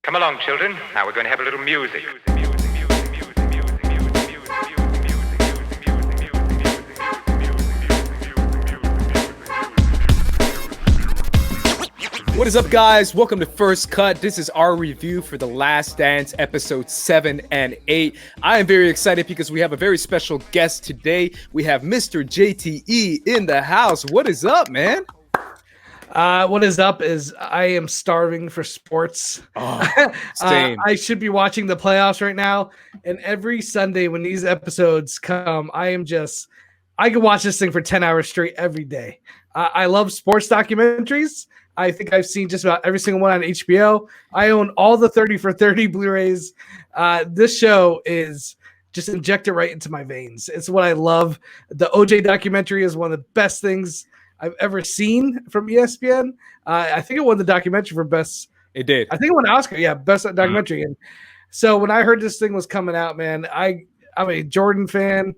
Come along, children. Now we're going to have a little music. What is up, guys? Welcome to First Cut. This is our review for The Last Dance, episodes 7 and 8. I am very excited because we have a very special guest today. We have Mr. JTE in the house. What is up, man? What is up is I am starving for sports. Same. I should be watching the playoffs right now. And every Sunday when these episodes come, I can watch this thing for 10 hours straight every day. I love sports documentaries. I think I've seen just about every single one on HBO. I own all the 30 for 30 Blu-rays. This show is just injected right into my veins. It's what I love. The OJ documentary is one of the best things I've ever seen from ESPN. I think it won the documentary for best. It did. I think it won an Oscar. Yeah, best documentary. And so when I heard this thing was coming out, man, I'm a Jordan fan.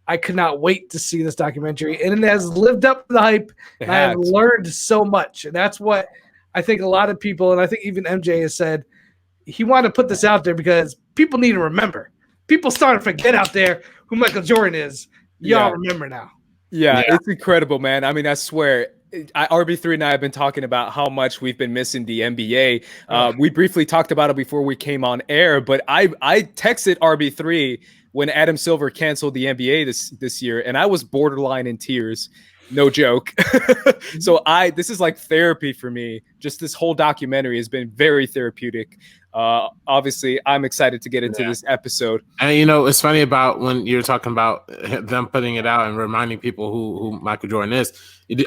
I could not wait to see this documentary, and it has lived up to the hype. And I have learned so much, and that's what I think a lot of people, and I think even MJ has said, he wanted to put this out there because people need to remember. People starting to forget out there who Michael Jordan is. Y'all remember now. Yeah, it's incredible, man. I mean, I swear, RB3 and I have been talking about how much we've been missing the NBA. We briefly talked about it before we came on air, but I texted RB3 when Adam Silver canceled the NBA this year, and I was borderline in tears. No joke. So this is like therapy for me. Just this whole documentary has been very therapeutic. Obviously, I'm excited to get into this episode. And it's funny about when you're talking about them putting it out and reminding people who Michael Jordan is.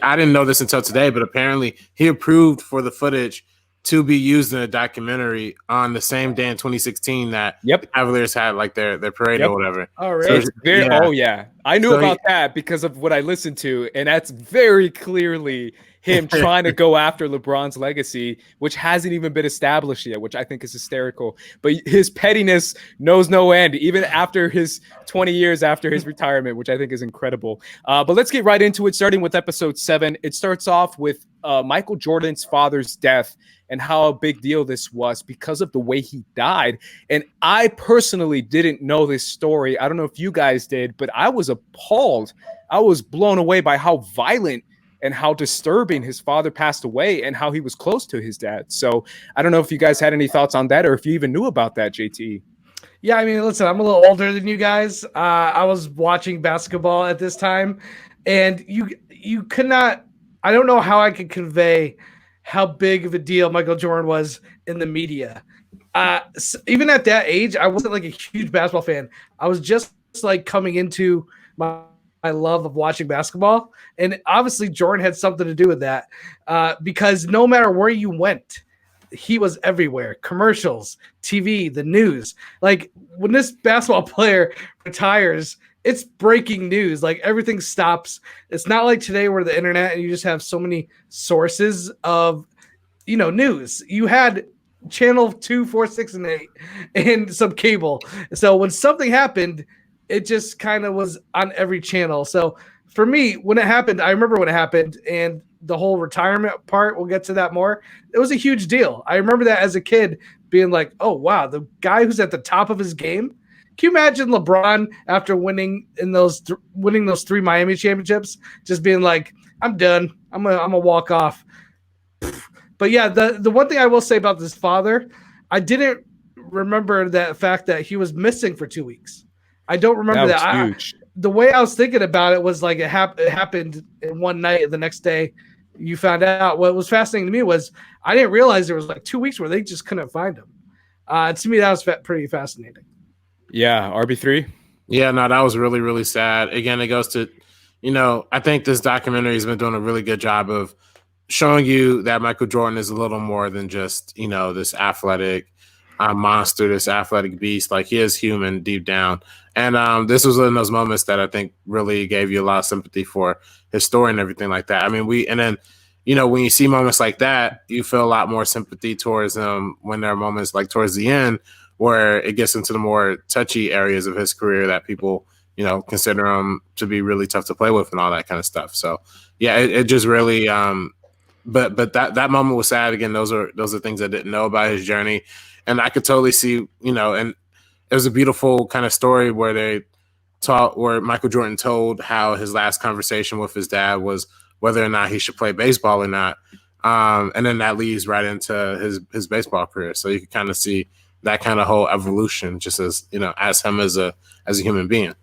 I didn't know this until today, but apparently he approved for the footage to be used in a documentary on the same day in 2016 that Cavaliers had like their parade or whatever. All right. So I knew about that because of what I listened to, and that's very clearly him trying to go after LeBron's legacy, which hasn't even been established yet, which I think is hysterical. But his pettiness knows no end, even after his 20 years after his retirement, which I think is incredible. But let's get right into it, starting with episode 7. It starts off with Michael Jordan's father's death and how a big deal this was because of the way he died. And I personally didn't know this story. I don't know if you guys did, but I was appalled. I was blown away by how violent and how disturbing his father passed away and how he was close to his dad. So I don't know if you guys had any thoughts on that or if you even knew about that, JT. Yeah, I mean, listen, I'm a little older than you guys. I was watching basketball at this time, and you could not, I don't know how I could convey how big of a deal Michael Jordan was in the media. Even at that age, I wasn't like a huge basketball fan. I was just like coming into my love of watching basketball. And obviously Jordan had something to do with that because no matter where you went, he was everywhere. Commercials, TV, the news. Like when this basketball player retires, it's breaking news. Like everything stops. It's not like today where the internet and you just have so many sources of, news. You had channel 2, 4, 6, and 8 and some cable. So when something happened, it just kind of was on every channel. So for me, when it happened, I remember when it happened and the whole retirement part, we'll get to that more. It was a huge deal. I remember that as a kid being like, oh, wow, the guy who's at the top of his game. Can you imagine LeBron after winning those 3 Miami championships, just being like, I'm done. I'm gonna walk off. But yeah, the one thing I will say about this father, I didn't remember that fact that he was missing for 2 weeks. I don't remember that. Huge. The way I was thinking about it was like it happened in one night, and the next day you found out. What was fascinating to me was I didn't realize there was like 2 weeks where they just couldn't find him. To me, that was pretty fascinating. Yeah, RB3. Yeah, no, that was really, really sad. Again, it goes to, I think this documentary has been doing a really good job of showing you that Michael Jordan is a little more than just, this athletic monster, this athletic beast. Like, he is human deep down. And this was one of those moments that I think really gave you a lot of sympathy for his story and everything like that. I mean, when you see moments like that, you feel a lot more sympathy towards him when there are moments like towards the end where it gets into the more touchy areas of his career that people, consider him to be really tough to play with and all that kind of stuff. So, yeah, it just really but that moment was sad. Again, those are things I didn't know about his journey, and I could totally see, and it was a beautiful kind of story where Michael Jordan told how his last conversation with his dad was whether or not he should play baseball or not. And then that leads right into his baseball career. So you can kind of see that kind of whole evolution just as him as a human being.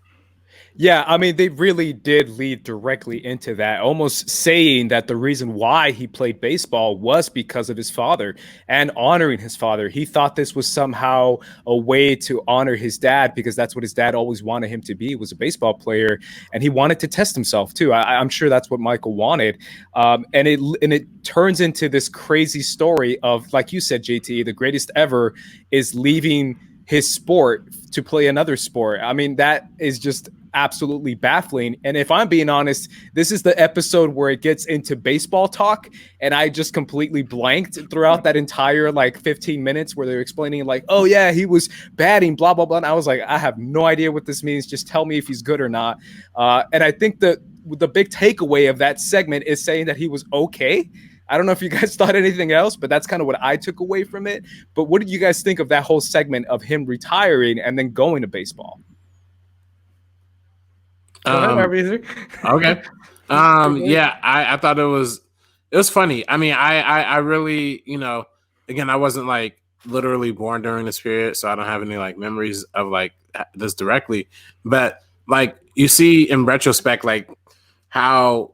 Yeah, I mean, they really did lead directly into that, almost saying that the reason why he played baseball was because of his father and honoring his father. He thought this was somehow a way to honor his dad because that's what his dad always wanted him to be, was a baseball player, and he wanted to test himself too. I'm sure that's what Michael wanted, and it turns into this crazy story of, like you said, JTE, the greatest ever is leaving his sport to play another sport. I mean, that is just absolutely baffling. And if I'm being honest, this is the episode where it gets into baseball talk, and I just completely blanked throughout that entire 15 minutes where they're explaining oh yeah, he was batting blah blah blah, and I was like, I have no idea what this means, just tell me if he's good or not. And I think the big takeaway of that segment is saying that he was okay. I don't know if you guys thought anything else, but that's kind of what I took away from it. But what did you guys think of that whole segment of him retiring and then going to baseball? Okay. Yeah, I thought it was funny. I mean, I really, again, I wasn't literally born during this period, so I don't have any memories of this directly. But you see in retrospect, how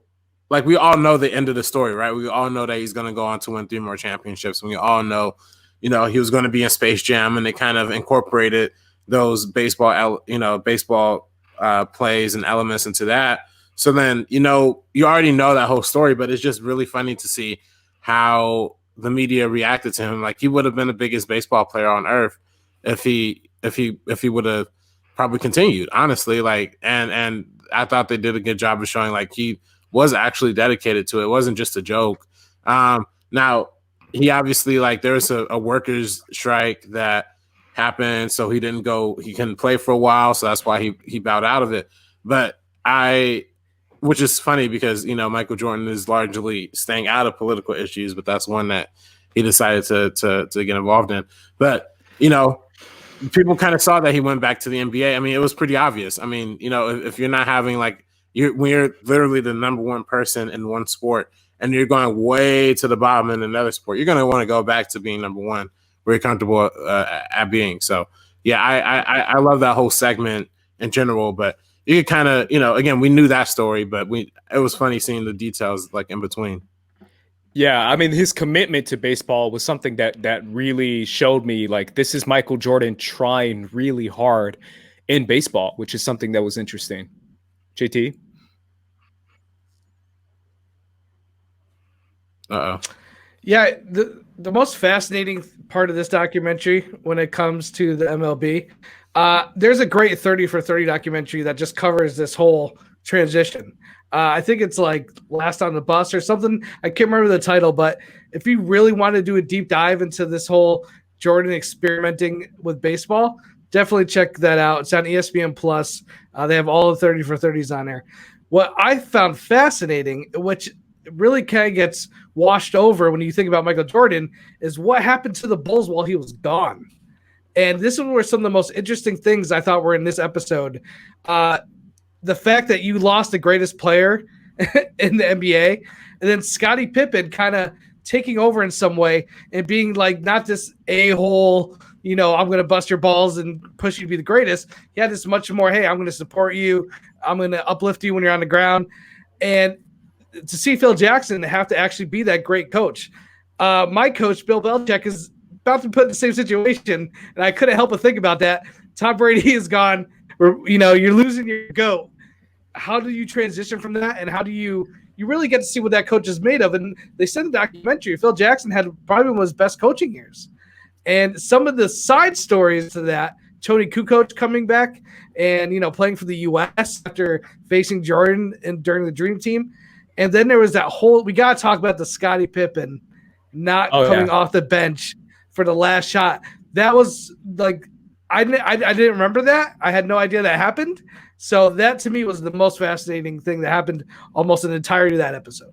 we all know the end of the story, right? We all know that he's going to go on to win 3 more championships. And we all know, he was going to be in Space Jam, and they kind of incorporated those baseball plays and elements into that. So then, you already know that whole story, but it's just really funny to see how the media reacted to him. He would have been the biggest baseball player on earth if he would have probably continued, honestly. And I thought they did a good job of showing he was actually dedicated to it. It wasn't just a joke. Now he obviously there was a workers' strike that happened, so he couldn't play for a while, so that's why he bowed out of it. But which is funny because Michael Jordan is largely staying out of political issues, but that's one that he decided to get involved in. But people kind of saw that he went back to the NBA. I mean, it was pretty obvious. I mean, if you're not having when you're literally the number one person in one sport and you're going way to the bottom in another sport, you're going to want to go back to being number one where you're comfortable at being. So, yeah, I love that whole segment in general. But you could kind of, again, we knew that story, but it was funny seeing the details in between. Yeah, I mean, his commitment to baseball was something that really showed me this is Michael Jordan trying really hard in baseball, which is something that was interesting. JT? Yeah, the most fascinating part of this documentary when it comes to the MLB, there's a great 30 for 30 documentary that just covers this whole transition. I think it's Last on the Bus or something. I can't remember the title, but if you really want to do a deep dive into this whole Jordan experimenting with baseball, definitely check that out. It's on ESPN Plus. They have all the 30 for 30s on there. What I found fascinating, which really kind of gets washed over when you think about Michael Jordan, is what happened to the Bulls while he was gone. And this is where some of the most interesting things I thought were in this episode. The fact that you lost the greatest player in the NBA, and then Scottie Pippen kind of taking over in some way and being not this a-hole, I'm going to bust your balls and push you to be the greatest. He had this much more, hey, I'm going to support you. I'm going to uplift you when you're on the ground. And to see Phil Jackson have to actually be that great coach. My coach, Bill Belichick, is about to put in the same situation, and I couldn't help but think about that. Tom Brady is gone. You're losing your GOAT. How do you transition from that, and how do you really get to see what that coach is made of? And they said in the documentary, Phil Jackson had probably one of his best coaching years. And some of the side stories to that, Tony Kukoc coming back and, playing for the U.S. after facing Jordan during the Dream Team. And then there was that whole – we got to talk about the Scottie Pippen not coming off the bench for the last shot. That was I didn't remember that. I had no idea that happened. So that to me was the most fascinating thing that happened almost an entirety of that episode.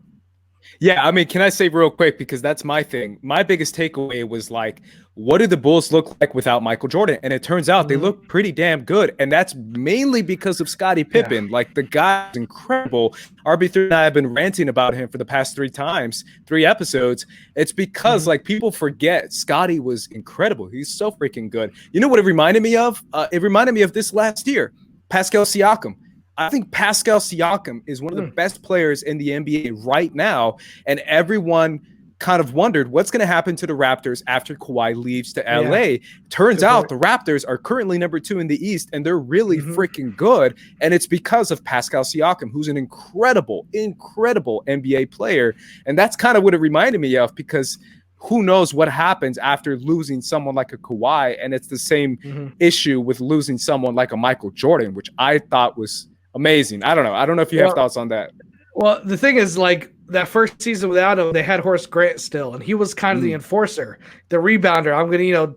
Yeah, I mean, can I say real quick, because that's my thing. My biggest takeaway was like, what do the Bulls look like without Michael Jordan? And it turns out they look pretty damn good. And that's mainly because of Scottie Pippen. Yeah. Like, the guy is incredible. RB3 and I have been ranting about him for the past 3 episodes. It's because like people forget Scottie was incredible. He's so freaking good. You know what it reminded me of? It reminded me of this last year, Pascal Siakam. I think Pascal Siakam is one of the best players in the NBA right now, and everyone kind of wondered what's going to happen to the Raptors after Kawhi leaves to LA. Turns out the Raptors are currently number 2 in the East, and they're really freaking good, and it's because of Pascal Siakam, who's an incredible NBA player, and that's kind of what it reminded me of, because who knows what happens after losing someone like a Kawhi, and it's the same issue with losing someone like a Michael Jordan, which I thought was amazing. I don't know if you have thoughts on that. Well, the thing is, like, that first season without him, they had Horace Grant still, and he was kind of the enforcer, the rebounder. I'm going to,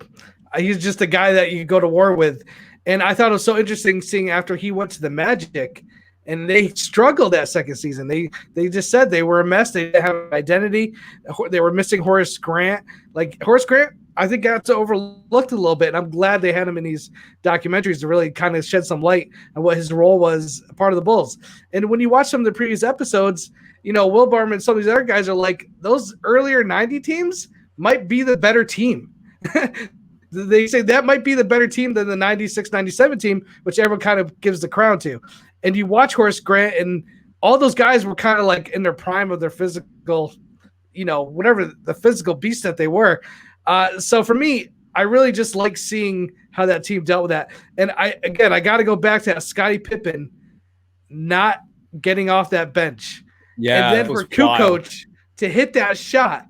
he's just a guy that you go to war with. And I thought it was so interesting seeing after he went to the Magic, and they struggled that second season. They just said they were a mess. They didn't have an identity. They were missing Horace Grant. Like, Horace Grant, I think, got overlooked a little bit, and I'm glad they had him in these documentaries to really kind of shed some light on what his role was, part of the Bulls. And when you watch some of the previous episodes, Will Barton and some of these other guys are like, those earlier 90 teams might be the better team. They say that might be the better team than the 96, 97 team, which everyone kind of gives the crown to. And you watch Horace Grant, and all those guys were kind of like in their prime of their physical, whatever the physical beast that they were. So for me, I really just like seeing how that team dealt with that. And I got to go back to Scottie Pippen not getting off that bench. Yeah. And then for Kukoc to hit that shot,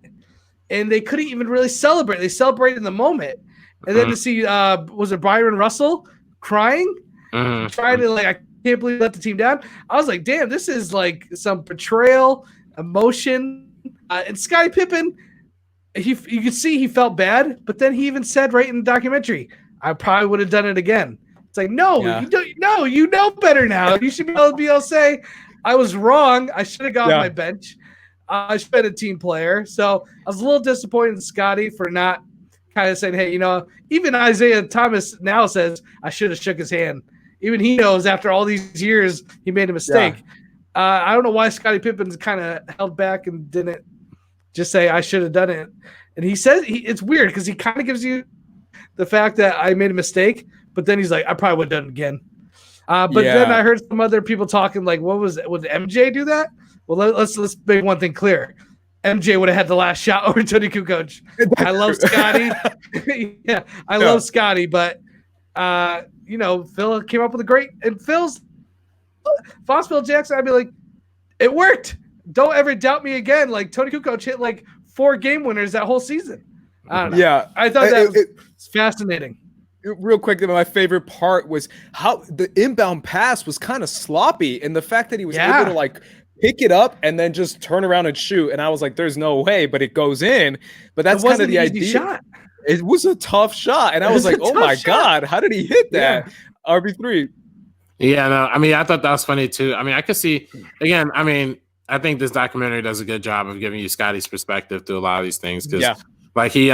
and they couldn't even really celebrate. They celebrated in the moment. And then to see, was it Byron Russell crying? Trying to, like, I can't believe let the team down. I was like, damn, this is like some betrayal, emotion. And Scottie Pippen, you could see he felt bad, but then he even said right in the documentary, I probably would have done it again. It's like, no, you don't. No, you know better now. You should be able to say, I was wrong. I should have got off my bench. I should have been a team player. So I was a little disappointed in Scottie for not kind of saying, hey, even Isaiah Thomas now says I should have shook his hand. Even he knows after all these years he made a mistake. Yeah. I don't know why Scottie Pippen's kind of held back and didn't just say I should have done it. And he says it's weird because he kind of gives you the fact that I made a mistake, but then he's like, I probably would have done it again. Then I heard some other people talking like, what was it? Would MJ do that? Well, let's make one thing clear. MJ would have had the last shot over Tony Kukoc. I love Scottie. I love Scottie, but Phil came up with a great, and Phil Jackson, I'd be like, it worked. Don't ever doubt me again. Like, Tony Kukoc hit like 4 game winners that whole season. I don't know. Yeah. I thought that was fascinating. Real quick, my favorite part was how the inbound pass was kind of sloppy, and the fact that he was able to like pick it up and then just turn around and shoot. And I was like, there's no way, but it goes in. But that's kind of the idea. Shot. It was a tough shot. And I was like, oh my God, how did he hit that? Yeah. RB3. Yeah, no, I mean, I thought that was funny too. I mean, I could see, again, I mean, I think this documentary does a good job of giving you Scottie's perspective through a lot of these things. Because like he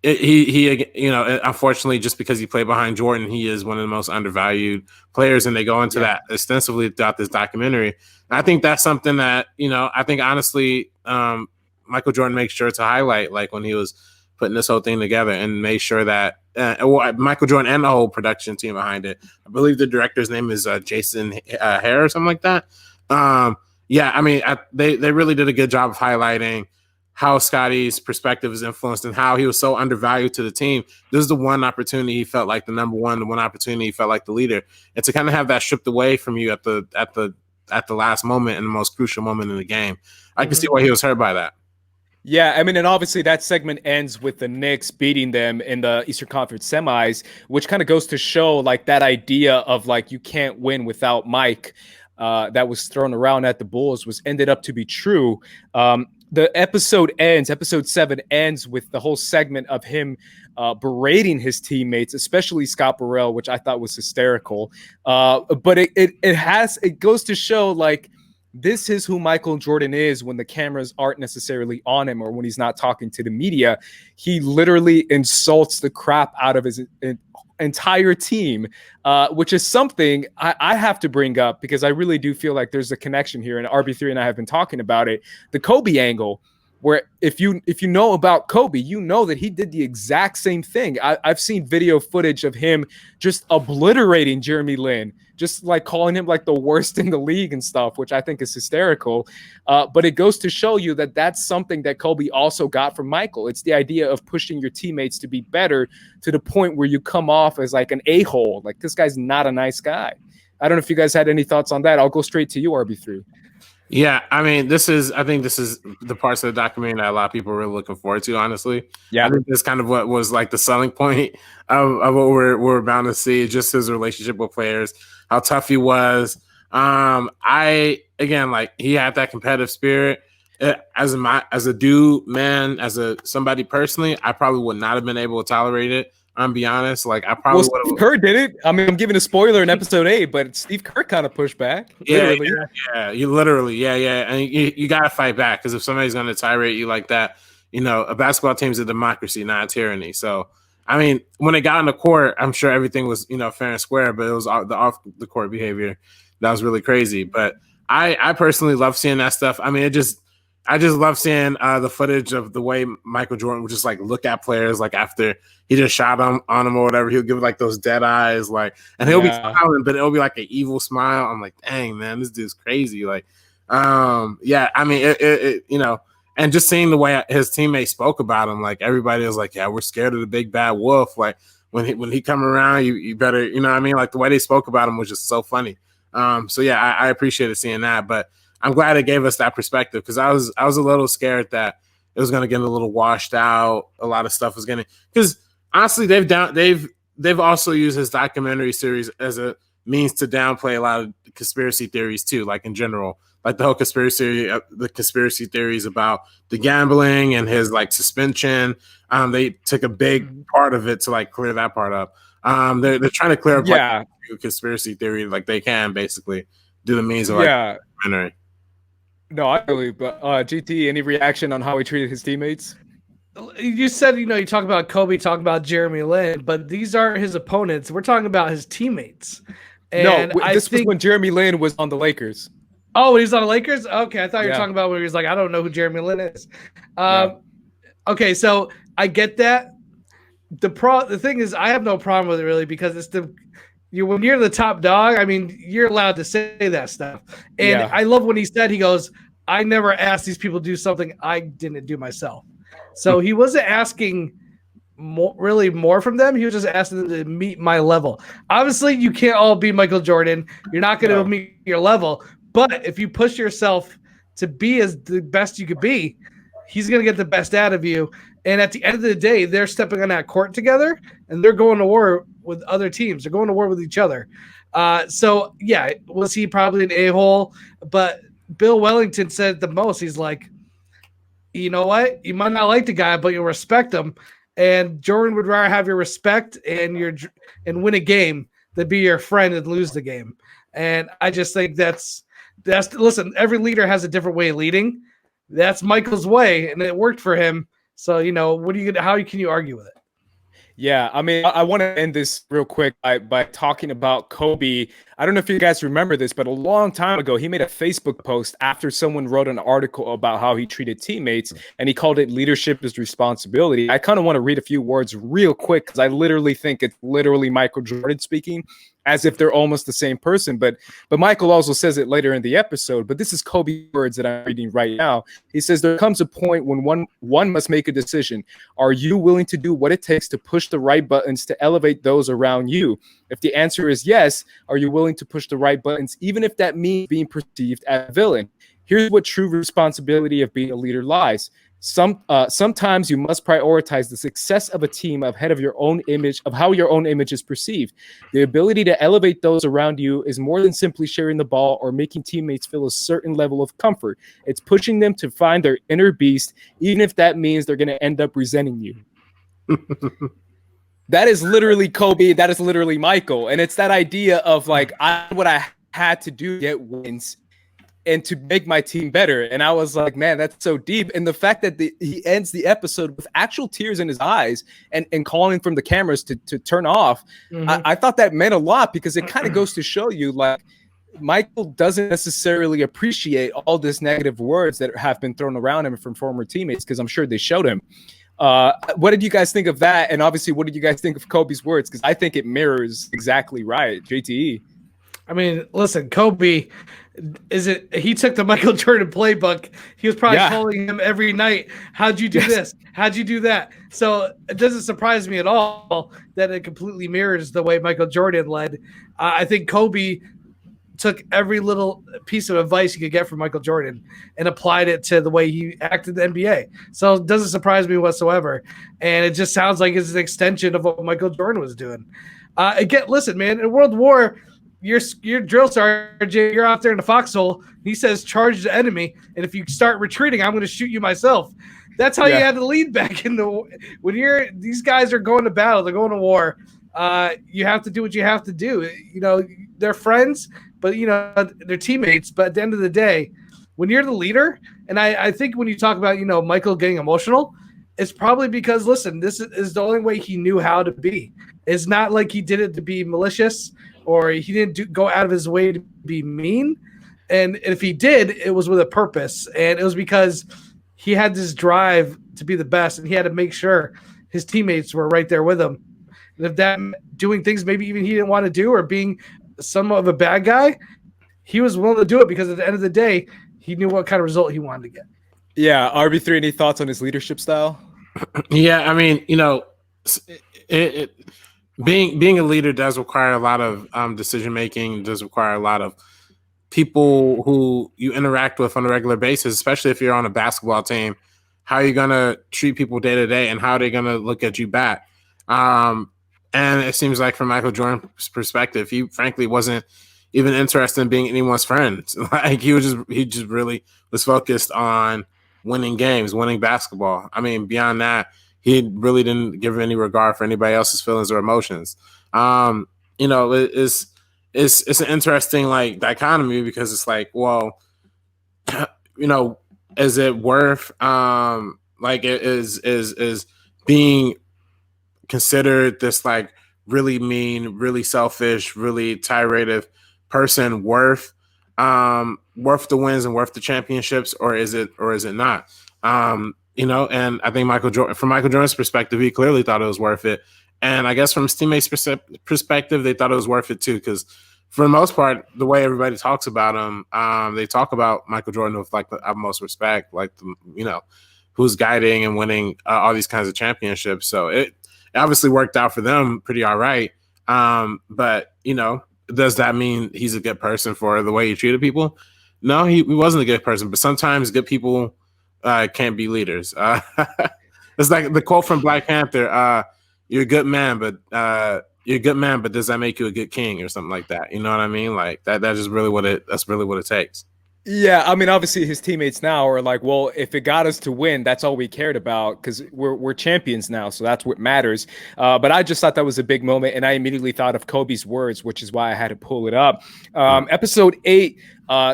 unfortunately, just because he played behind Jordan, he is one of the most undervalued players, and they go into that extensively throughout this documentary. I think that's something that, I think honestly, Michael Jordan makes sure to highlight, like when he was putting this whole thing together, and made sure that Michael Jordan and the whole production team behind it. I believe the director's name is Jason Hare or something like that. I mean, they really did a good job of highlighting how Scottie's perspective is influenced and how he was so undervalued to the team. This is the one opportunity he felt like the number one, the one opportunity he felt like the leader, and to kind of have that stripped away from you at the last moment and the most crucial moment in the game. I can see why he was hurt by that. Yeah, I mean, and obviously that segment ends with the Knicks beating them in the Eastern Conference semis, which kind of goes to show like that idea of like you can't win without Mike that was thrown around at the Bulls ended up to be true. The episode 7 ends with the whole segment of him berating his teammates, especially Scott Burrell, which I thought was hysterical. But it goes to show like this is who Michael Jordan is when the cameras aren't necessarily on him or when he's not talking to the media. He literally insults the crap out of his entire team, which is something I have to bring up because I really do feel like there's a connection here, and RB3 and I have been talking about it. The Kobe angle, where if you know about Kobe, you know that he did the exact same thing. I've seen video footage of him just obliterating Jeremy Lin, just like calling him like the worst in the league and stuff, which I think is hysterical. But it goes to show you that that's something that Kobe also got from Michael. It's the idea of pushing your teammates to be better to the point where you come off as like an a-hole. Like, this guy's not a nice guy. I don't know if you guys had any thoughts on that. I'll go straight to you, RB3. Yeah, I mean, I think this is the parts of the documentary that a lot of people are really looking forward to, honestly. Yeah, I think that's kind of what was like the selling point of what we're bound to see, just his relationship with players, how tough he was. Again, like, he had that competitive spirit. As a dude, man, somebody personally, I probably would not have been able to tolerate it. I'm be honest, like, I probably would have. Steve Kerr did it. I mean, I'm giving a spoiler in episode 8, but Steve Kerr kind of pushed back. Yeah, you literally, and you got to fight back, because if somebody's going to tirade you like that, a basketball team is a democracy, not a tyranny. So, I mean, when they got on the court, I'm sure everything was fair and square, but it was the off the court behavior that was really crazy. But I personally love seeing that stuff. I mean, I just love seeing the footage of the way Michael Jordan would just like look at players like after he just shot on him or whatever. He'll give like those dead eyes, like, and he'll be smiling, but it'll be like an evil smile. I'm like, dang, man, this dude's crazy. Like, I mean, and just seeing the way his teammates spoke about him, like, everybody was like, yeah, we're scared of the big bad wolf. Like, when he come around, you better, what I mean? Like, the way they spoke about him was just so funny. So yeah, I appreciated seeing that, but I'm glad it gave us that perspective, because I was a little scared that it was going to get a little washed out. A lot of stuff was going to, because honestly, they've also used his documentary series as a means to downplay a lot of conspiracy theories too, like in general, like the whole conspiracy theories about the gambling and his like suspension. They took a big part of it to like clear that part up. They're trying to clear up like, conspiracy theory like they can basically do the means of like documentary. No, I really, but JTE, any reaction on how he treated his teammates? You said, you talk about Kobe, talk about Jeremy Lin, but these aren't his opponents. We're talking about his teammates. And this was when Jeremy Lin was on the Lakers. Oh, he's on the Lakers? Okay, I thought you were talking about when he was like, I don't know who Jeremy Lin is. Okay, so I get that. The thing is, I have no problem with it really, because it's when you're the top dog, I mean, you're allowed to say that stuff. And I love when he goes, I never asked these people to do something I didn't do myself. So he wasn't asking more from them. He was just asking them to meet my level. Obviously, you can't all be Michael Jordan. You're not going to meet your level. But if you push yourself to be as the best you could be, he's going to get the best out of you. And at the end of the day, they're stepping on that court together, and they're going to war with other teams. They're going to war with each other. So, yeah, was he probably an a-hole? But Bill Wellington said the most. He's like, you know what? You might not like the guy, but you'll respect him. And Jordan would rather have your respect and win a game than be your friend and lose the game. And I just think that's listen, every leader has a different way of leading. That's Michael's way, and it worked for him. So, how can you argue with it? Yeah, I mean, I want to end this real quick by talking about Kobe. I don't know if you guys remember this, but a long time ago, he made a Facebook post after someone wrote an article about how he treated teammates, and he called it leadership is responsibility. I kind of want to read a few words real quick, because I literally think it's literally Michael Jordan speaking, as if they're almost the same person. But Michael also says it later in the episode. But this is Kobe's words that I'm reading right now. He says, there comes a point when one must make a decision. Are you willing to do what it takes to push the right buttons to elevate those around you? If the answer is yes, are you willing to push the right buttons, even if that means being perceived as a villain? Here's what true responsibility of being a leader lies. Sometimes you must prioritize the success of a team ahead of your own image, of how your own image is perceived. The ability to elevate those around you is more than simply sharing the ball or making teammates feel a certain level of comfort. It's pushing them to find their inner beast, even if that means they're going to end up resenting you. That is literally Kobe. That is literally Michael. And it's that idea of like, I did what I had to do to get wins, and to make my team better. And I was like, man, that's so deep. And the fact that he ends the episode with actual tears in his eyes and calling from the cameras to turn off, I thought that meant a lot, because it kind of goes to show you, like, Michael doesn't necessarily appreciate all this negative words that have been thrown around him from former teammates, because I'm sure they showed him. What did you guys think of that? And obviously, what did you guys think of Kobe's words? Because I think it mirrors exactly right. JTE. I mean, listen, Kobe, he took the Michael Jordan playbook. He was probably calling him every night. How'd you do this? How'd you do that? So it doesn't surprise me at all that it completely mirrors the way Michael Jordan led. I think Kobe took every little piece of advice he could get from Michael Jordan and applied it to the way he acted in the NBA. So it doesn't surprise me whatsoever. And it just sounds like it's an extension of what Michael Jordan was doing. Again, listen, man, in World War, your drill sergeant, you're out there in the foxhole. He says, charge the enemy. And if you start retreating, I'm going to shoot you myself. That's how you had to lead back in when these guys are going to battle, they're going to war. You have to do what you have to do. You know, they're friends, but you know, they're teammates. But at the end of the day, when you're the leader, and I think when you talk about, you know, Michael getting emotional, it's probably because, listen, this is the only way he knew how to be. It's not like he did it to be malicious, or he didn't go out of his way to be mean. And if he did, it was with a purpose. And it was because he had this drive to be the best, and he had to make sure his teammates were right there with him. And if that meant doing things maybe even he didn't want to do, or being somewhat of a bad guy, he was willing to do it, because at the end of the day, he knew what kind of result he wanted to get. Yeah, RB3, any thoughts on his leadership style? Yeah, I mean, you know, being a leader does require a lot of decision making. Does require a lot of people who you interact with on a regular basis, especially if you're on a basketball team. How are you gonna treat people day to day, and how are they gonna look at you back? And it seems like from Michael Jordan's perspective, he frankly wasn't even interested in being anyone's friend. Like he just really was focused on winning games, winning basketball. I mean, beyond that, he really didn't give any regard for anybody else's feelings or emotions. You know, it's an interesting like dichotomy, because it's like, well, you know, is it worth like is being considered this like really mean, really selfish, really tirade person worth the wins and worth the championships, or is it not? You know, and I think from Michael Jordan's perspective, he clearly thought it was worth it. And I guess from his teammates' perspective, they thought it was worth it too, because for the most part, the way everybody talks about him, they talk about Michael Jordan with like the utmost respect, like, you know, who's guiding and winning all these kinds of championships. So it obviously worked out for them pretty all right. But, you know, does that mean he's a good person for the way he treated people? No, he wasn't a good person, but sometimes good people can't be leaders. It's like the quote from Black Panther, you're a good man, but does that make you a good king, or something like that? You know what I mean? Like that's really what it takes. Yeah, I mean, obviously his teammates now are like, well, if it got us to win, that's all we cared about, because we're champions now, so that's what matters. But I just thought that was a big moment, and I immediately thought of Kobe's words, which is why I had to pull it up. Episode 8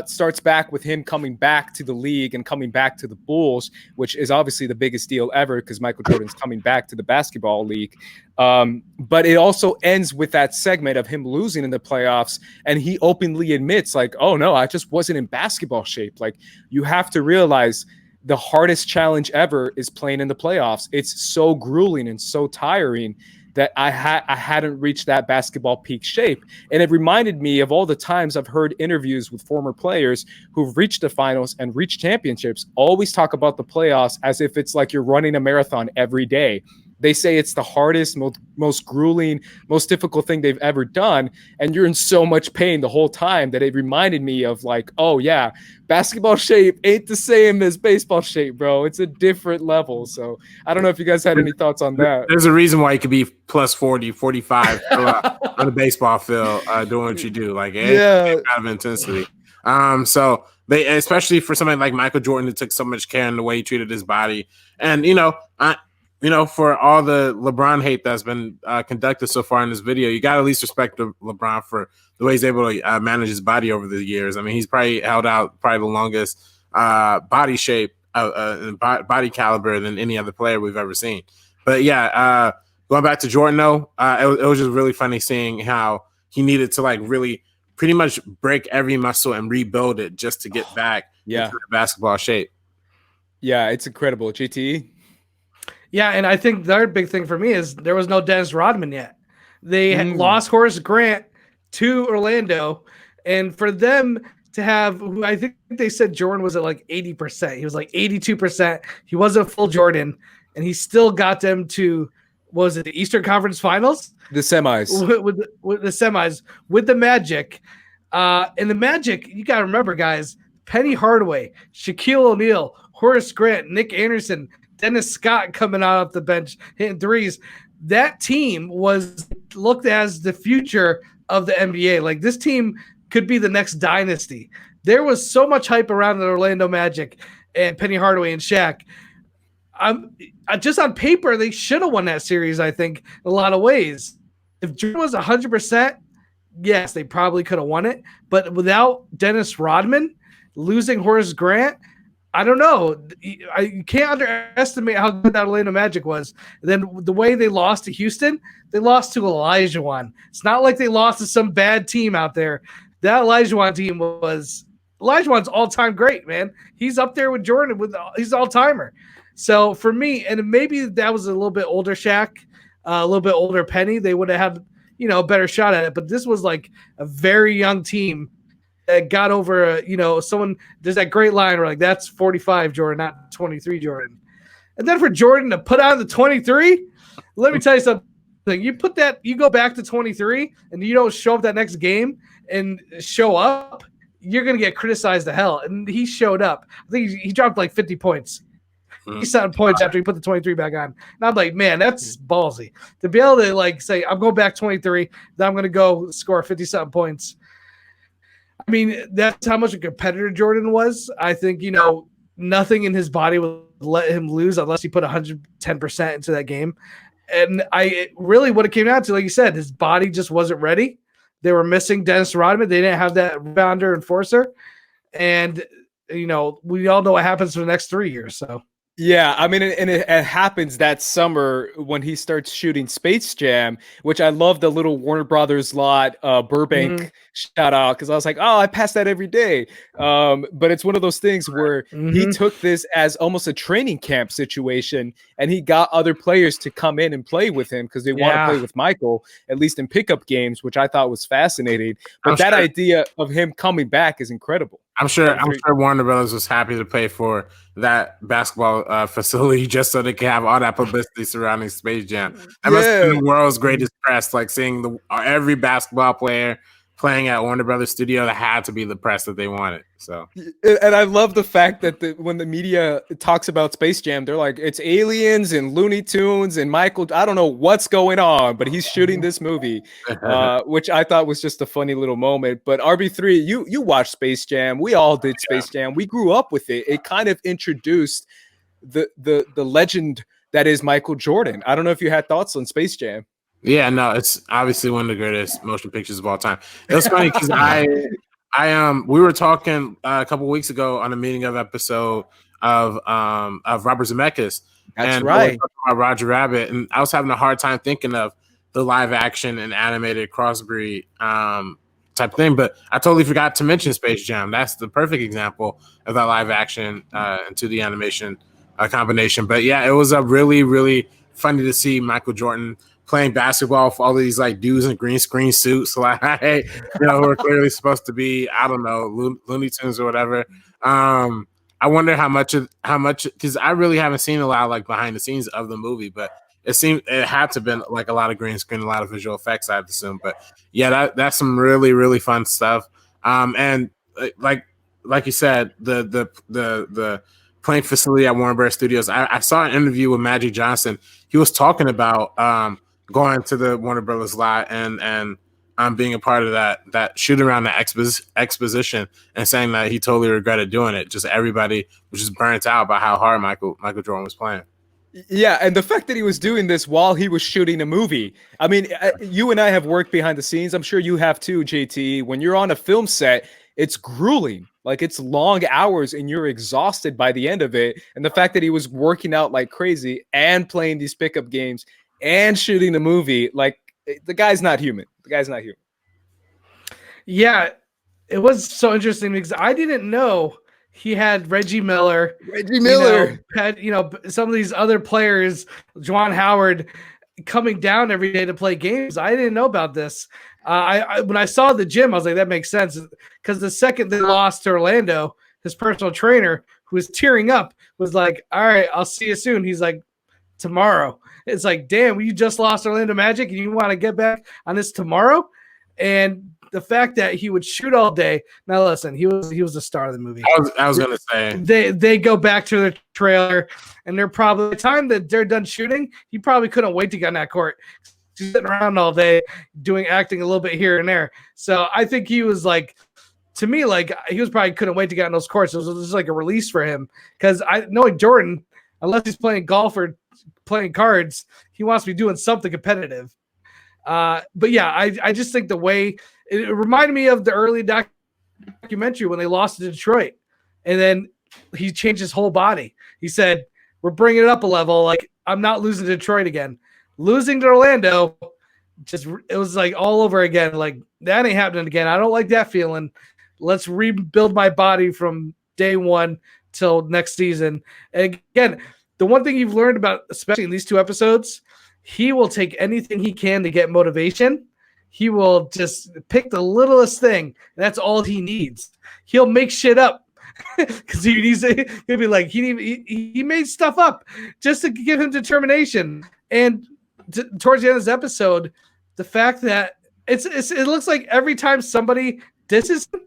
starts back with him coming back to the league and coming back to the Bulls, which is obviously the biggest deal ever, because Michael Jordan's coming back to the basketball league. But it also ends with that segment of him losing in the playoffs, and he openly admits, like, oh no, I just wasn't in basketball shape. Like, you have to realize the hardest challenge ever is playing in the playoffs. It's so grueling and so tiring that I hadn't reached that basketball peak shape. And it reminded me of all the times I've heard interviews with former players who've reached the finals and reached championships always talk about the playoffs as if it's like you're running a marathon every day. They say it's the hardest, most grueling, most difficult thing they've ever done. And you're in so much pain the whole time that it reminded me of like, oh yeah, basketball shape ain't the same as baseball shape, bro. It's a different level. So I don't know if you guys had any thoughts on that. There's a reason why you could be plus 40, 45 on the baseball field doing what you do. Like, kind of intensity. So they, especially for somebody like Michael Jordan, who took so much care in the way he treated his body. And, you know, for all the LeBron hate that's been conducted so far in this video, you got to at least respect LeBron for the way he's able to manage his body over the years. I mean, he's probably held out the longest body shape, body caliber than any other player we've ever seen. But yeah, going back to Jordan, though, it was just really funny seeing how he needed to really pretty much break every muscle and rebuild it just to get back into basketball shape. Yeah, it's incredible. JTE? Yeah, and I think the other big thing for me is there was no Dennis Rodman yet. They had lost Horace Grant to Orlando, and for them to have, I think they said Jordan was at 80%. He was 82%. He wasn't full Jordan, and he still got them to, was it the Eastern Conference Finals? The semis. With the semis, with the Magic. And the Magic, you got to remember, guys, Penny Hardaway, Shaquille O'Neal, Horace Grant, Nick Anderson, Dennis Scott coming out of the bench, hitting threes. That team was looked as the future of the NBA. This team could be the next dynasty. There was so much hype around the Orlando Magic and Penny Hardaway and Shaq. Just on paper, they should have won that series, I think, in a lot of ways. If Jordan was 100%, yes, they probably could have won it. But without Dennis Rodman, losing Horace Grant, I don't know. You can't underestimate how good that Orlando Magic was. And then the way they lost to Houston, they lost to Olajuwon. It's not like they lost to some bad team out there. That Olajuwon team was Olajuwon's all-time great, man. He's up there with Jordan. He's all-timer. So for me, and maybe that was a little bit older Shaq, a little bit older Penny, they would have had a better shot at it. But this was a very young team that got over, someone. There's that great line where that's 45 Jordan, not 23 Jordan. And then for Jordan to put on the 23, let me tell you something. You go back to 23 and you don't show up that next game and show up, you're going to get criticized to hell. And he showed up. I think he dropped 50 points. He 7 points after he put the 23 back on. And I'm like, man, that's ballsy. To be able to say, I'm going back 23, then I'm going to go score 50-something points. I mean, that's how much a competitor Jordan was. I think, nothing in his body would let him lose unless he put 110% into that game. And really what it came down to, like you said, his body just wasn't ready. They were missing Dennis Rodman. They didn't have that rebounder enforcer. And, we all know what happens for the next 3 years. So. Yeah, I mean, and it happens that summer when he starts shooting Space Jam, which I love the little Warner Brothers lot Burbank shout out, because I was like, oh, I pass that every day. But it's one of those things where he took this as almost a training camp situation, and he got other players to come in and play with him because they want to play with Michael, at least in pickup games, which I thought was fascinating. But that idea of him coming back is incredible. I'm sure Warner Brothers was happy to pay for that basketball facility just so they could have all that publicity surrounding Space Jam. That must have been the world's greatest press, seeing every basketball player playing at Warner Brothers studio. That had to be the press that they wanted. So, and I love the fact that when the media talks about Space Jam, they're like, it's aliens and Looney Tunes and Michael. I don't know what's going on, but he's shooting this movie, which I thought was just a funny little moment. But RB3, you watched Space Jam. We all did Space Jam. We grew up with it. It kind of introduced the legend that is Michael Jordan. I don't know if you had thoughts on Space Jam. Yeah, no, it's obviously one of the greatest motion pictures of all time. It was funny because we were talking a couple weeks ago on a meeting of episode of Robert Zemeckis. That's right. About Roger Rabbit, and I was having a hard time thinking of the live action and animated crossbreed type thing, but I totally forgot to mention Space Jam. That's the perfect example of that live action into the animation combination. But yeah, it was a really, really funny to see Michael Jordan playing basketball with all these dudes in green screen suits, who are clearly supposed to be, I don't know, Looney Tunes or whatever. I wonder how much, because I really haven't seen a lot of behind the scenes of the movie, but it seemed it had to have been a lot of green screen, a lot of visual effects, I'd assume. But yeah, that's some really, really fun stuff. And like you said, the playing facility at Warner Bros. Studios. I saw an interview with Magic Johnson. He was talking about going to the Warner Brothers lot and being a part of that shoot around the exposition, and saying that he totally regretted doing it. Just everybody was just burnt out by how hard Michael Jordan was playing. Yeah, and the fact that he was doing this while he was shooting a movie. I mean, you and I have worked behind the scenes. I'm sure you have too, JT. When you're on a film set, it's grueling. Like it's long hours and you're exhausted by the end of it. And the fact that he was working out like crazy and playing these pickup games and shooting a movie, like the guy's not human. The guy's not human. Yeah, it was so interesting because I didn't know he had Reggie Miller. Had some of these other players, Juwan Howard, coming down every day to play games. I didn't know about this. When I saw the gym, I was like, that makes sense. Because the second they lost to Orlando, his personal trainer, who was tearing up, was like, all right, I'll see you soon. He's like, tomorrow. It's like, damn, you just lost Orlando Magic and you want to get back on this tomorrow? And the fact that he would shoot all day. Now, listen, he was the star of the movie. I was going to say. They go back to the trailer, and they're probably, the time that they're done shooting, he probably couldn't wait to get on that court. He's sitting around all day acting a little bit here and there. So I think he was like, to me, like he was probably couldn't wait to get on those courts. It was just like a release for him. Because I know Jordan, unless he's playing golf or playing cards, he wants to be doing something competitive. But yeah, I just think the way it reminded me of the early documentary when they lost to Detroit, and then he changed his whole body. He said, "We're bringing it up a level. Like I'm not losing to Detroit again. Losing to Orlando, it was like all over again. Like that ain't happening again. I don't like that feeling. Let's rebuild my body from day one till next season." And again, the one thing you've learned about, especially in these two episodes, he will take anything he can to get motivation. He will just pick the littlest thing. That's all he needs. He'll make shit up because he'll be like, he made stuff up just to give him determination. And towards the end of this episode, the fact that it looks like every time somebody disses him,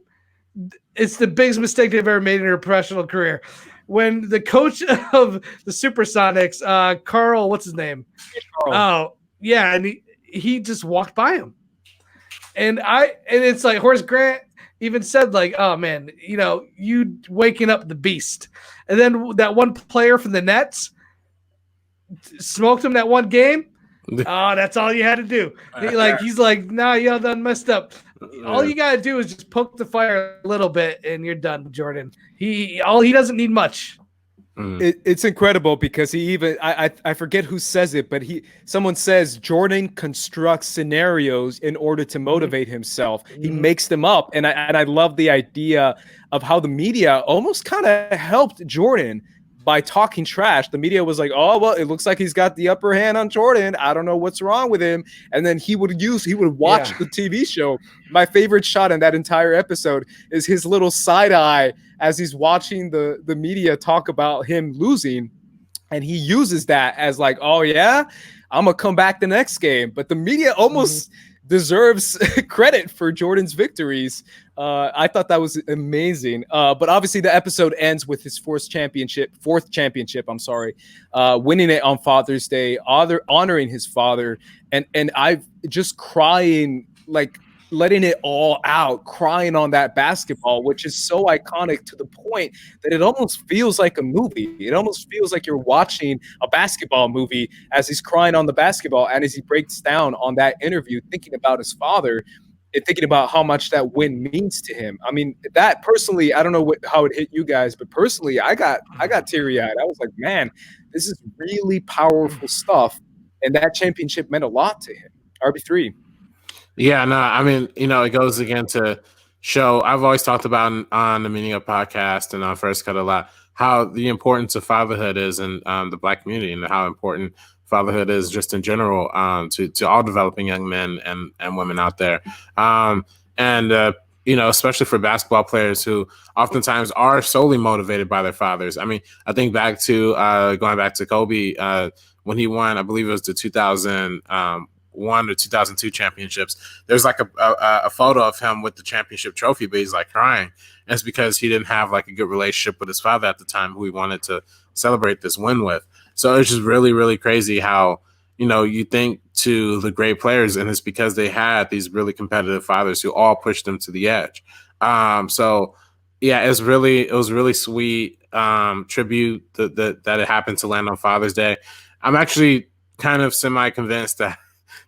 it's the biggest mistake they've ever made in their professional career. When the coach of the Supersonics, Carl, what's his name? Carl. Oh, yeah, and he just walked by him. And it's like Horace Grant even said, like, oh man, you waking up the beast. And then that one player from the Nets smoked him that one game. Oh, that's all you had to do. He's like, nah, y'all done messed up. All you gotta do is just poke the fire a little bit, and you're done, Jordan. He doesn't need much. It's incredible because he even I forget who says it, but someone says Jordan constructs scenarios in order to motivate himself. He makes them up, and I love the idea of how the media almost kind of helped Jordan by talking trash. The media was like, oh, well, it looks like he's got the upper hand on Jordan. I don't know what's wrong with him. And then he would watch the TV show. My favorite shot in that entire episode is his little side eye as he's watching the media talk about him losing. And he uses that as like, oh yeah, I'm going to come back the next game. But the media almost deserves credit for Jordan's victories. I thought that was amazing. But obviously the episode ends with his fourth championship, winning it on Father's Day, honoring his father. And I've just crying, like letting it all out, crying on that basketball, which is so iconic to the point that it almost feels like a movie. It almost feels like you're watching a basketball movie as he's crying on the basketball and as he breaks down on that interview, thinking about his father and thinking about how much that win means to him. I mean, that personally, I don't know how it hit you guys, but personally, I got teary-eyed. I was like, man, this is really powerful stuff. And that championship meant a lot to him. RB3. Yeah, no, I mean, it goes again to show, I've always talked about on the Meaning Up podcast and on First Cut a lot, how the importance of fatherhood is in the Black community and how important fatherhood is just in general to all developing young men and women out there. Especially for basketball players who oftentimes are solely motivated by their fathers. I mean, I think back to going back to Kobe when he won, I believe it was the 2001 or 2002 championships. There's like a photo of him with the championship trophy, but he's like crying. And it's because he didn't have like a good relationship with his father at the time, who he wanted to celebrate this win with. So it's just really, really crazy how, you think to the great players, and it's because they had these really competitive fathers who all pushed them to the edge. So it was really sweet tribute that it happened to land on Father's Day. I'm actually kind of semi-convinced that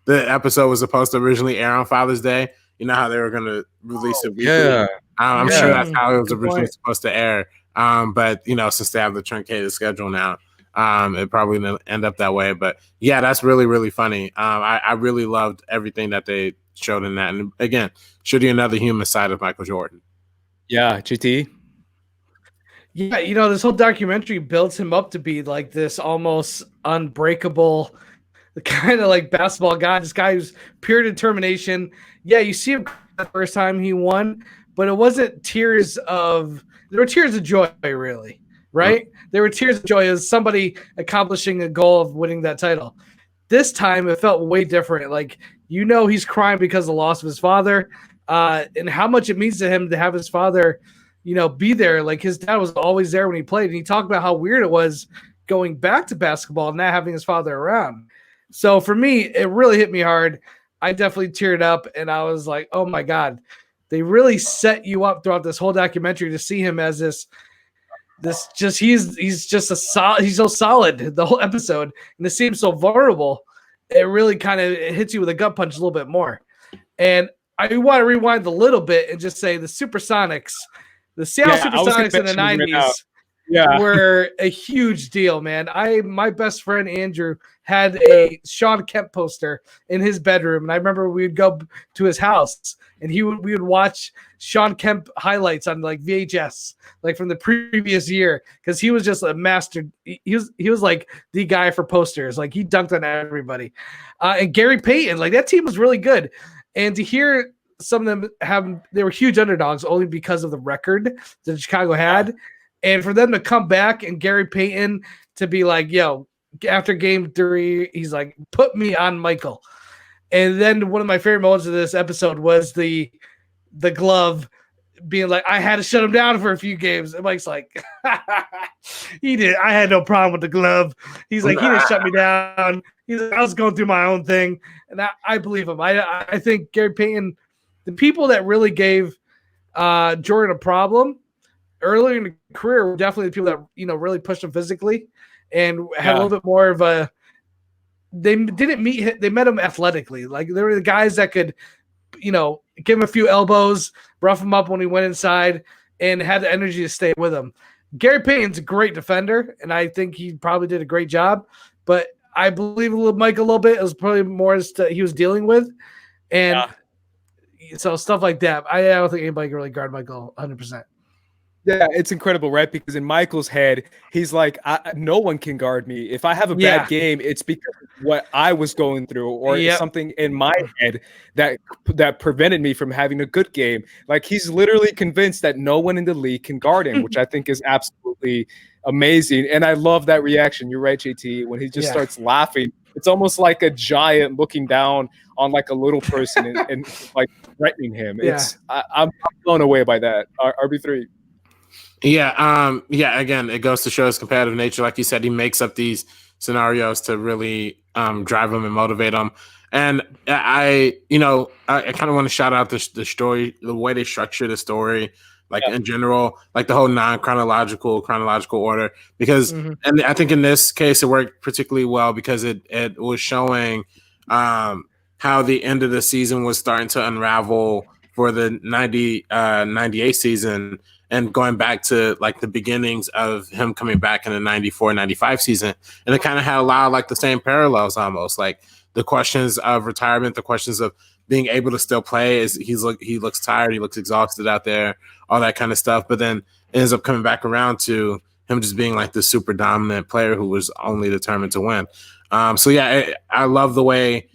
the episode was supposed to originally air on Father's Day. You know how they were going to release it weekly? Yeah. I'm sure that's how it was originally supposed to air. But, since they have the truncated schedule now, it probably didn't end up that way. But, yeah, that's really, really funny. I really loved everything that they showed in that. And, again, showed you another human side of Michael Jordan. Yeah, JTE. Yeah, this whole documentary builds him up to be like this almost unbreakable kind of like basketball guy. This guy who's pure determination. Yeah, you see him the first time he won, but it wasn't there were tears of joy, really, right? There were tears of joy as somebody accomplishing a goal of winning that title. This time it felt way different. Like, he's crying because of the loss of his father, and how much it means to him to have his father, be there. Like, his dad was always there when he played, and he talked about how weird it was going back to basketball and not having his father around. So for me, it really hit me hard. I definitely teared up, and I was like, oh my God, they really set you up throughout this whole documentary to see him as he's so solid the whole episode, and to see him so vulnerable, it really kind of hits you with a gut punch a little bit more. And I want to rewind a little bit and just say the Supersonics, the Seattle Supersonics in the 90s were a huge deal, man. My best friend Andrew had a Sean Kemp poster in his bedroom, and I remember we would go to his house and we would watch Sean Kemp highlights on like VHS, like from the previous year, because he was just a master. He was like the guy for posters. Like, he dunked on everybody. And Gary Payton, like, that team was really good. And to hear some of them they were huge underdogs only because of the record that Chicago had. And for them to come back and Gary Payton to be like, yo, after game 3, he's like, put me on Michael. And then one of my favorite moments of this episode was the glove being like, I had to shut him down for a few games. And Mike's like, he did. I had no problem with the glove. He's like, he didn't shut me down. He's like, I was going through my own thing. And I believe him. I think Gary Payton, the people that really gave Jordan a problem earlier in the career were definitely the people that, really pushed him physically and had a little bit more of a, they met him athletically. Like, they were the guys that could, give him a few elbows, rough him up when he went inside, and had the energy to stay with him. Gary Payton's a great defender, and I think he probably did a great job, but I believe Mike a little bit. It was probably more he was dealing with. And so stuff like that. I don't think anybody can really guard Michael 100%. Yeah, it's incredible, right? Because in Michael's head, he's like, no one can guard me. If I have a bad game, it's because of what I was going through, or something in my head that prevented me from having a good game. Like, he's literally convinced that no one in the league can guard him, which I think is absolutely amazing. And I love that reaction. You're right, JT, when he just starts laughing. It's almost like a giant looking down on like a little person and like threatening him. I'm blown away by that. RB3. Yeah. Again, it goes to show his competitive nature. Like you said, he makes up these scenarios to really drive him and motivate him. And I kind of want to shout out the story, the way they structure the story, like in general, like the whole chronological order, because, and I think in this case, it worked particularly well because it was showing how the end of the season was starting to unravel for the 98 season, and going back to like the beginnings of him coming back in the 94-95 season. And it kind of had a lot of like the same parallels, almost like the questions of retirement, the questions of being able to still play, as he looks tired, he looks exhausted out there, all that kind of stuff. But then it ends up coming back around to him just being like this super dominant player who was only determined to win. I love the way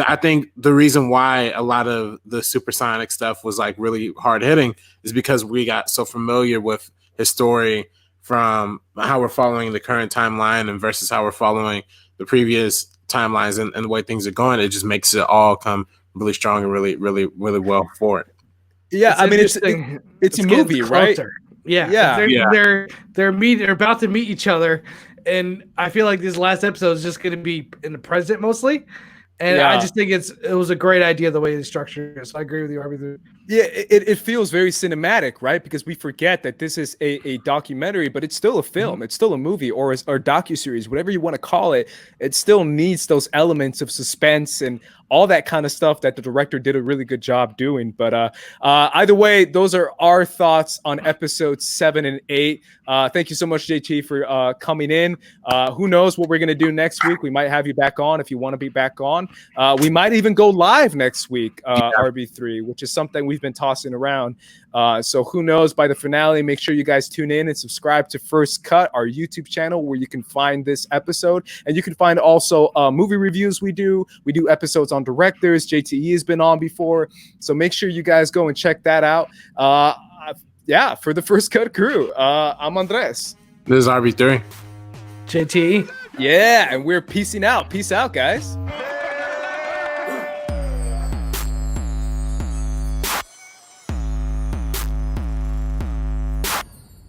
I think the reason why a lot of the Supersonic stuff was like really hard hitting is because we got so familiar with his story from how we're following the current timeline and versus how we're following the previous timelines and the way things are going. It just makes it all come really strong and really, really, really well for it. Yeah, it's a movie, right? They're about to meet each other, and I feel like this last episode is just going to be in the present mostly. And I just think it was a great idea the way they structured it. So I agree with you, RB3. Yeah, it feels very cinematic, right? Because we forget that this is a documentary, but it's still a film. It's still a movie or docuseries, whatever you want to call it. It still needs those elements of suspense and all that kind of stuff that the director did a really good job doing. But either way, those are our thoughts on episodes 7 and 8. Thank you so much, JT, for coming in. Who knows what we're going to do next week? We might have you back on if you want to be back on. We might even go live next week, RB3, which is something we've been tossing around. So who knows? By the finale, make sure you guys tune in and subscribe to First Cut, our YouTube channel, where you can find this episode. And you can find also movie reviews we do. We do episodes on directors. JTE has been on before. So make sure you guys go and check that out. Yeah, for the First Cut crew, I'm Andres. This is RB3. JTE. Yeah, and we're peacing out. Peace out, guys.